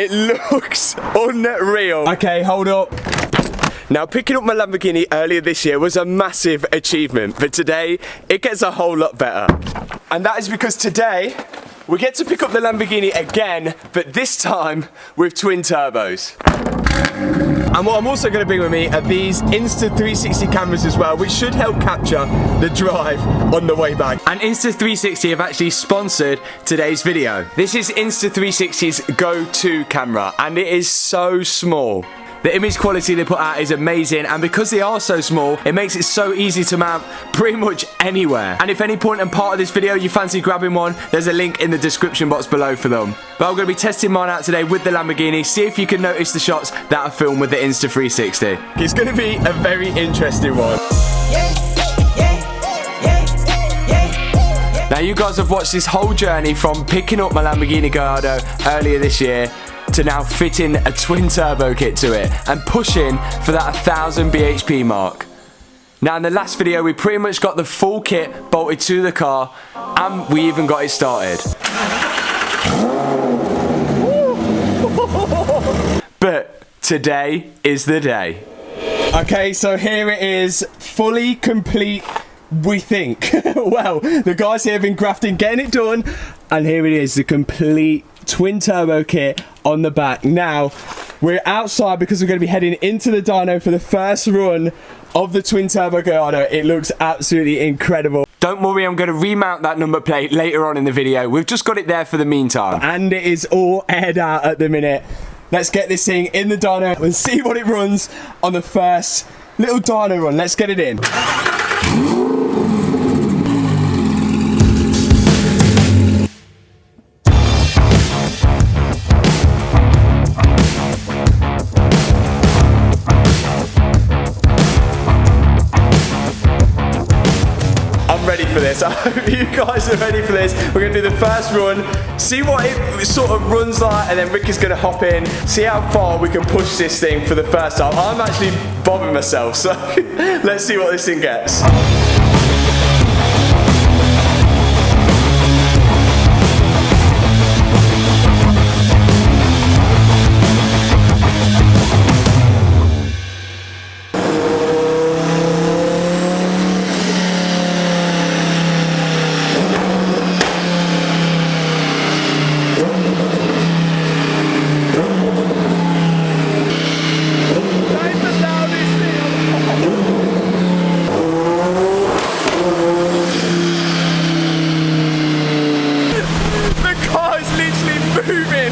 It looks unreal. Okay, hold up. Now, picking up my Lamborghini earlier this year was a massive achievement, but today it gets a whole lot better. And that is because today we get to pick up the Lamborghini again, but this time with twin turbos. And what I'm also going to bring with me are these Insta360 cameras as well, which should help capture the drive on the way back. And Insta360 have actually sponsored today's video. This is Insta360's go-to camera, and it is so small. The image quality they put out is amazing, and because they are so small, it makes it so easy to mount pretty much anywhere. And if any point and part of this video you fancy grabbing one, there's a link in the description box below for them. But I'm going to be testing mine out today with the Lamborghini, see if you can notice the shots that are filmed with the Insta360. It's going to be a very interesting one. Now, you guys have watched this whole journey from picking up my Lamborghini Gallardo earlier this year to now fitting a twin turbo kit to it and pushing for that 1000 bhp mark. Now, in the last video we pretty much got the full kit bolted to the car, and we even got it started. But today is the day. Okay, so here it is, fully complete, we think. Well, the guys here have been grafting, getting it done, and here it is, the complete twin turbo kit on the back. Now, we're outside because we're going to be heading into the dyno for the first run of the twin turbo Gallardo. It looks absolutely incredible. Don't worry, I'm going to remount that number plate later on in the video. We've just got it there for the meantime. And it is all aired out at the minute. Let's get this thing in the dyno and see what it runs on the first little dyno run. Let's get it in. Ready for this. I hope you guys are ready for this. We're going to do the first run, see what it sort of runs like, and then Ricky's going to hop in, see how far we can push this thing for the first time. I'm actually bobbing myself, so let's see what this thing gets.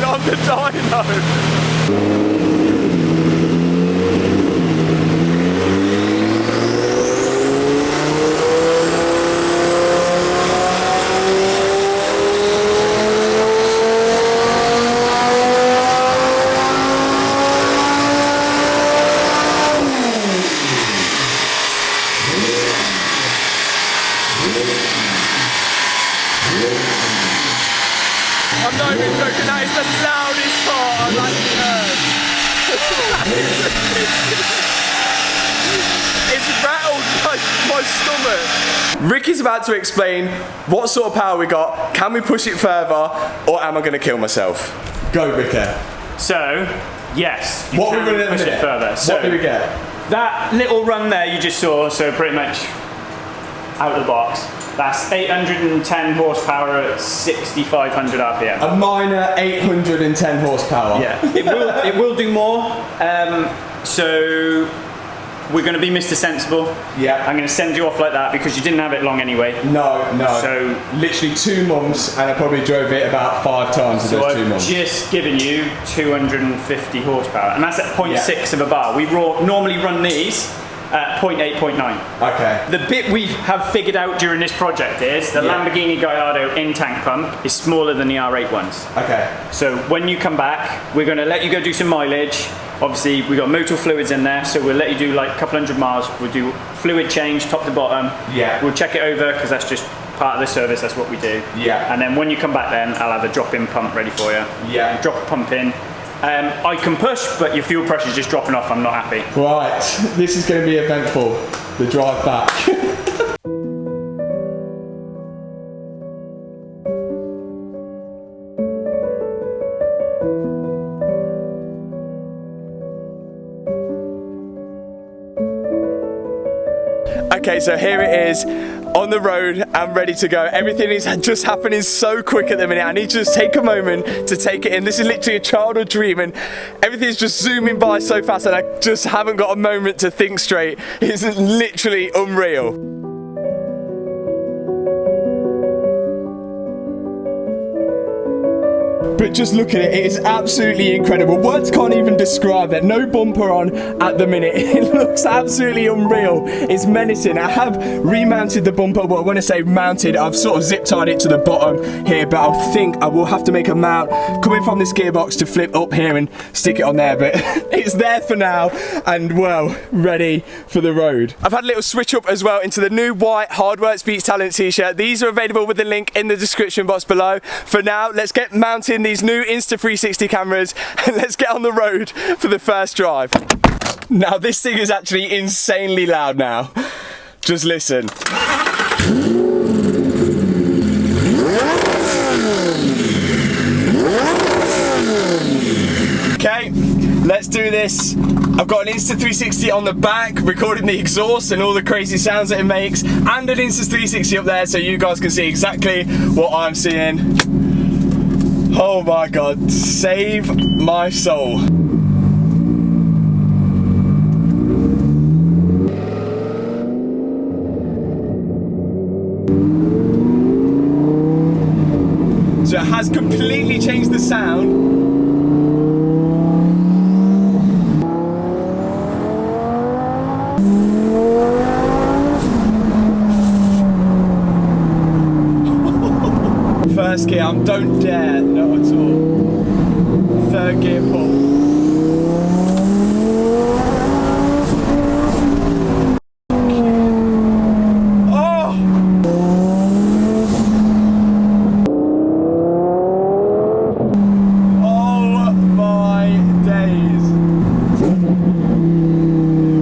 On the dyno. I'm not even joking, that is the loudest car I've actually heard. It's rattled my stomach. Ricky's about to explain what sort of power we got, can we push it further, or am I going to kill myself? Go, Ricky. So, yes, you what can are we push it further. So, what do we get? That little run there you just saw, so pretty much out of the box. That's 810 horsepower at 6,500 RPM. A minor 810 horsepower. Yeah, it will do more. So we're going to be Mr. Sensible. Yeah. I'm going to send you off like that because you didn't have it long anyway. No. So literally 2 months, and I probably drove it about 5 times in those 2 months. So I've just given you 250 horsepower, and that's at 0.6 of a bar. We normally run these at 0.8, 0.9. Okay. The bit we have figured out during this project is the Lamborghini Gallardo in-tank pump is smaller than the R8 ones. Okay. So when you come back, we're going to let you go do some mileage. Obviously, we've got motor fluids in there, so we'll let you do like a couple hundred miles. We'll do fluid change top to bottom. Yeah. We'll check it over because that's just part of the service, that's what we do. Yeah. And then when you come back then, I'll have a drop-in pump ready for you. Yeah. Drop a pump in. I can push, but your fuel pressure's just dropping off. I'm not happy. Right, this is going to be eventful. The drive back. Okay, so here it is on the road and ready to go. Everything is just happening so quick at the minute. I need to just take a moment to take it in. This is literally a childhood dream and everything's just zooming by so fast and I just haven't got a moment to think straight. It's literally unreal. But just look at it, it is absolutely incredible. Words can't even describe that. No bumper on at the minute. It looks absolutely unreal. It's menacing. I have remounted the bumper. Well, when I say mounted, I've sort of zip tied it to the bottom here, but I think I will have to make a mount coming from this gearbox to flip up here and stick it on there, but it's there for now and, well, ready for the road. I've had a little switch up as well into the new white Hardworks Beats Talent t-shirt. These are available with the link in the description box below. For now, let's get mounting these new Insta360 cameras and let's get on the road for the first drive. Now this thing is actually insanely loud now. Just listen. Okay, let's do this. I've got an Insta360 on the back, recording the exhaust and all the crazy sounds that it makes, and an Insta360 up there so you guys can see exactly what I'm seeing. Oh my God, save my soul. So it has completely changed the sound. First gear, don't dare, not at all. Third gear pull. Oh! Oh my days.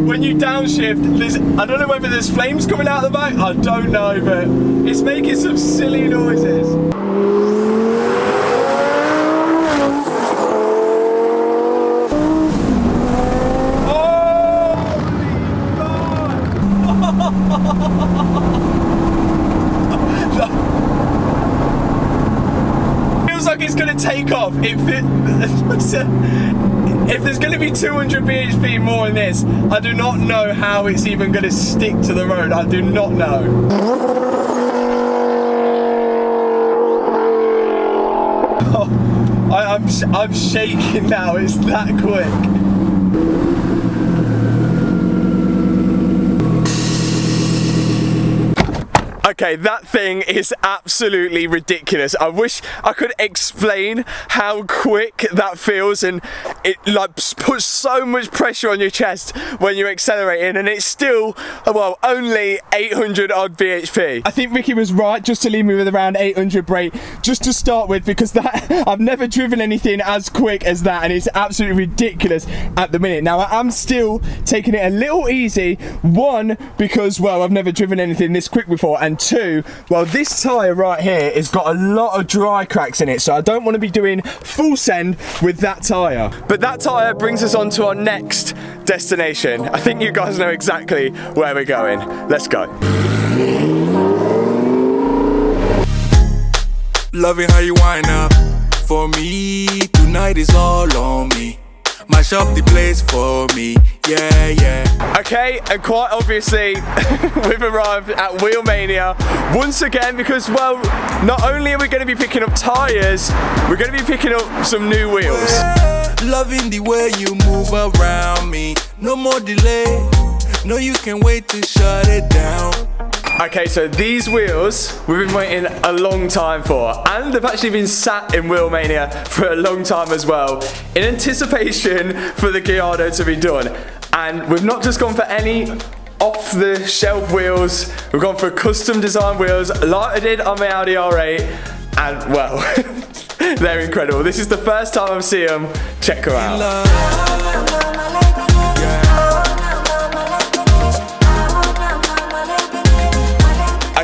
When you downshift, I don't know whether there's flames coming out of the back, I don't know, but it's making some silly noises. Feels like it's gonna take off. If there's gonna be 200 bhp more in this, I do not know how it's even gonna stick to the road. I do not know. Oh, I'm shaking now. It's that quick. Okay, that thing is absolutely ridiculous. I wish I could explain how quick that feels, and it like puts so much pressure on your chest when you're accelerating, and it's still, well, only 800 odd bhp. I think Ricky was right just to leave me with around 800 brake just to start with, because that I've never driven anything as quick as that, and it's absolutely ridiculous at the minute. Now I am still taking it a little easy, one, because, well, I've never driven anything this quick before, and two, well, this tyre right here has got a lot of dry cracks in it, so I don't want to be doing full send with that tyre. But that tyre brings us on to our next destination. I think you guys know exactly where we're going. Let's go. Loving how you wind up for me. Tonight is all on me. Mash up the place for me, yeah, yeah. Okay, and quite obviously, we've arrived at WheelMania once again because, well, not only are we going to be picking up tyres, we're going to be picking up some new wheels. Loving the way you move around me. No more delay. No, you can wait to shut it down. Okay, so these wheels we've been waiting a long time for, and they've actually been sat in WheelMania for a long time as well, in anticipation for the Gallardo to be done. And we've not just gone for any off-the-shelf wheels, we've gone for custom design wheels like I did on my Audi R8, and, well, they're incredible. This is the first time I've seen them. Check her out.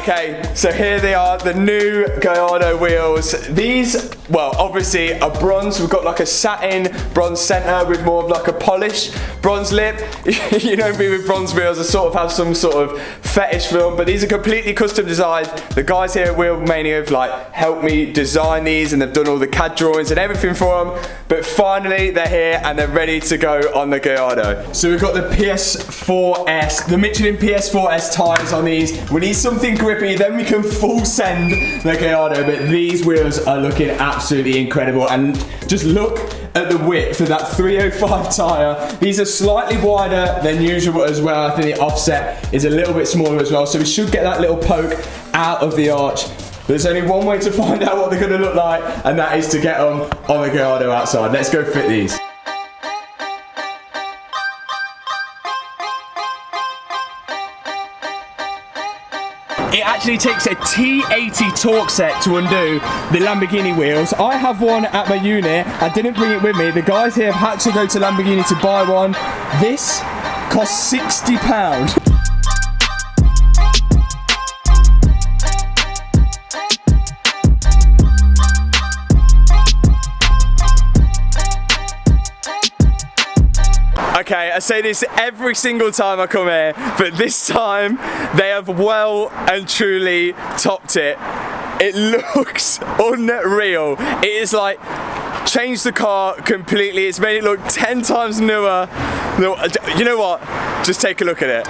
Okay, so here they are, the new Gallardo wheels. These, well, obviously are bronze. We've got like a satin bronze center with more of like a polished bronze lip. You know me with bronze wheels, I sort of have some sort of fetish for them, but these are completely custom designed. The guys here at WheelMania have like helped me design these, and they've done all the CAD drawings and everything for them. But finally they're here and they're ready to go on the Gallardo. So we've got the PS4S, the Michelin PS4S tyres on these. We need something grippy, then we can full send the Gallardo, but these wheels are looking absolutely incredible. And just look at the width for that 305 tyre. These are slightly wider than usual as well. I think the offset is a little bit smaller as well, so we should get that little poke out of the arch. There's only one way to find out what they're going to look like, and that is to get them on the Gallardo outside. Let's go fit these. It actually takes a T80 torque set to undo the Lamborghini wheels. I have one at my unit. I didn't bring it with me. The guys here have had to go to Lamborghini to buy one. This costs £60. Okay, I say this every single time I come here, but this time they have well and truly topped it. It looks unreal. It is like changed the car completely. It's made it look 10 times newer. You know what? Just take a look at it.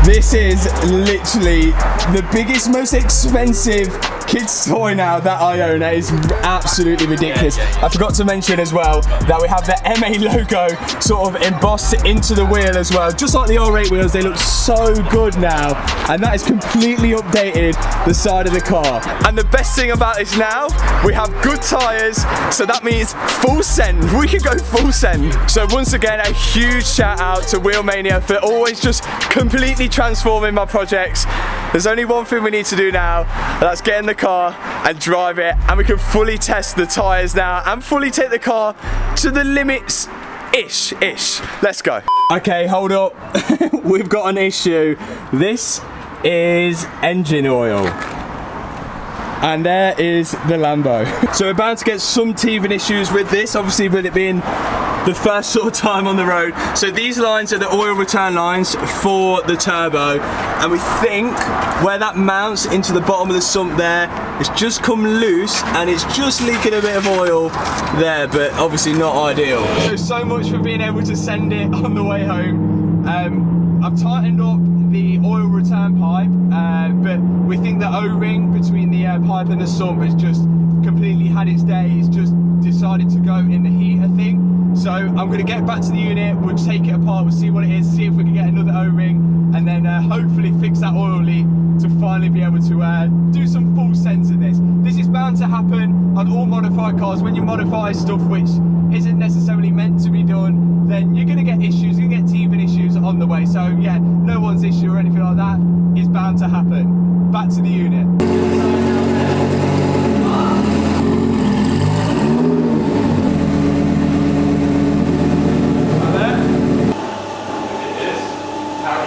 This is literally the biggest, most expensive kids toy now that I own. That is absolutely ridiculous. I forgot to mention as well that we have the MA logo sort of embossed into the wheel as well. Just like the R8 wheels, they look so good now, and that has completely updated the side of the car. And the best thing about this now, we have good tyres, so that means full send. We can go full send. So once again, a huge shout out to WheelMania for always just completely transforming my projects. There's only one thing we need to do now, and that's get in the car and drive it, and we can fully test the tyres now and fully take the car to the limits ish. Let's go. Okay, hold up. We've got an issue. This is engine oil. And there is the Lambo. So we're bound to get some teething issues with this, obviously with it being the first sort of time on the road. So these lines are the oil return lines for the turbo, and we think where that mounts into the bottom of the sump there, it's just come loose and it's just leaking a bit of oil there, but obviously not ideal. So much for being able to send it on the way home. I've tightened up the oil return pipe, but we think the O-ring between the pipe and the sump has just completely had its day. It's just decided to go in the heater thing. So I'm going to get back to the unit, we'll take it apart, we'll see what it is, see if we can get another O-ring, and then hopefully fix that oil leak to finally be able to do some full sends in this. This is bound to happen on all modified cars. When you modify stuff which isn't necessarily meant to be done, then you're going to get issues, you're going to get teething issues on the way. So yeah, no one's issue or anything like that is bound to happen. Back to the unit.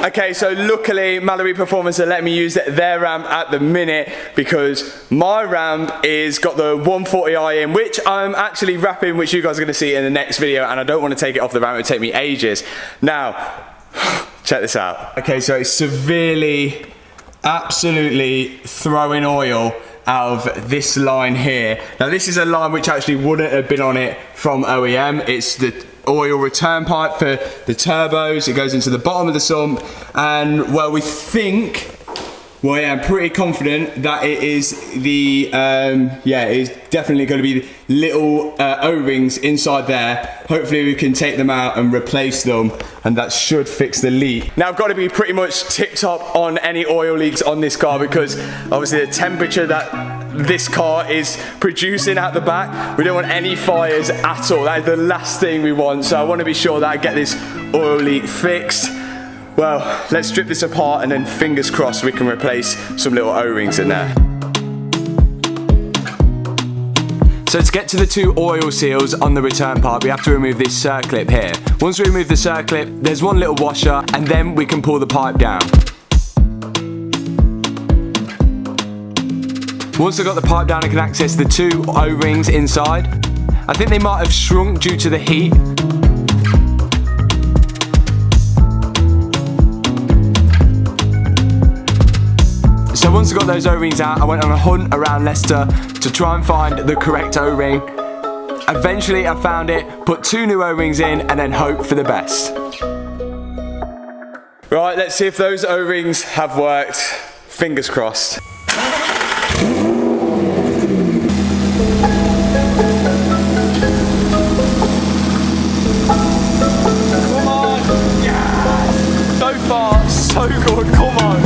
Okay, so luckily Mallory Performance are letting me use their ramp at the minute, because my ramp is got the 140i in, which I'm actually wrapping, which you guys are going to see in the next video, and I don't want to take it off the ramp. It would take me ages. Now, check this out. Okay, so it's severely, absolutely throwing oil out of this line here. Now this is a line which actually wouldn't have been on it from OEM. It's the oil return pipe for the turbos. It goes into the bottom of the sump, and well, we think, well, yeah, I'm pretty confident that it is the yeah, it is definitely going to be little O-rings inside there. Hopefully we can take them out and replace them, and that should fix the leak. Now I've got to be pretty much tip top on any oil leaks on this car, because obviously the temperature that this car is producing at the back, we don't want any fires at all. That is the last thing we want, so I want to be sure that I get this oil leak fixed. Well, let's strip this apart and then fingers crossed we can replace some little O-rings in there. So to get to the 2 oil seals on the return part, we have to remove this circlip here. Once we remove the circlip, there's one little washer, and then we can pull the pipe down. Once I've got the pipe down, I can access the 2 O-rings inside. I think they might have shrunk due to the heat. So once I got those O-rings out, I went on a hunt around Leicester to try and find the correct O-ring. Eventually I found it, put 2 new O-rings in, and then hope for the best. Right, let's see if those O-rings have worked. Fingers crossed. Come on! Yes! So far, so good, come on!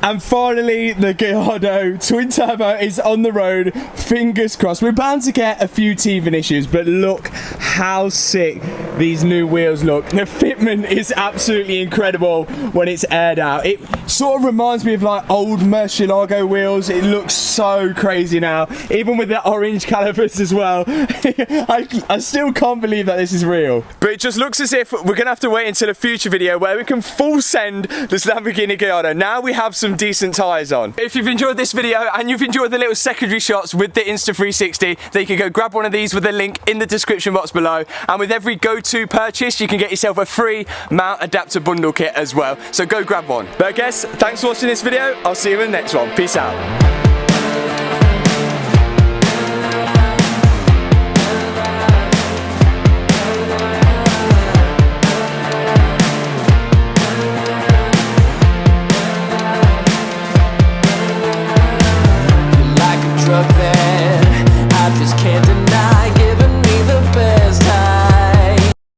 And finally, the Gallardo Twin Turbo is on the road. Fingers crossed. We're bound to get a few teething issues, but look how sick these new wheels look. The fitment is absolutely incredible when it's aired out. It sort of reminds me of like old Murcielago wheels. It looks so crazy now, even with the orange calipers as well. I still can't believe that this is real. But it just looks as if we're gonna have to wait until a future video where we can full send this Lamborghini Gallardo. Now we have some decent tyres on. If you've enjoyed this video and you've enjoyed the little secondary shots with the Insta360, then you can go grab one of these with a link in the description box below. And with every go-to purchase, you can get yourself a free mount adapter bundle kit as well. So go grab one. But I guess, thanks for watching this video. I'll see you in the next one. Peace out.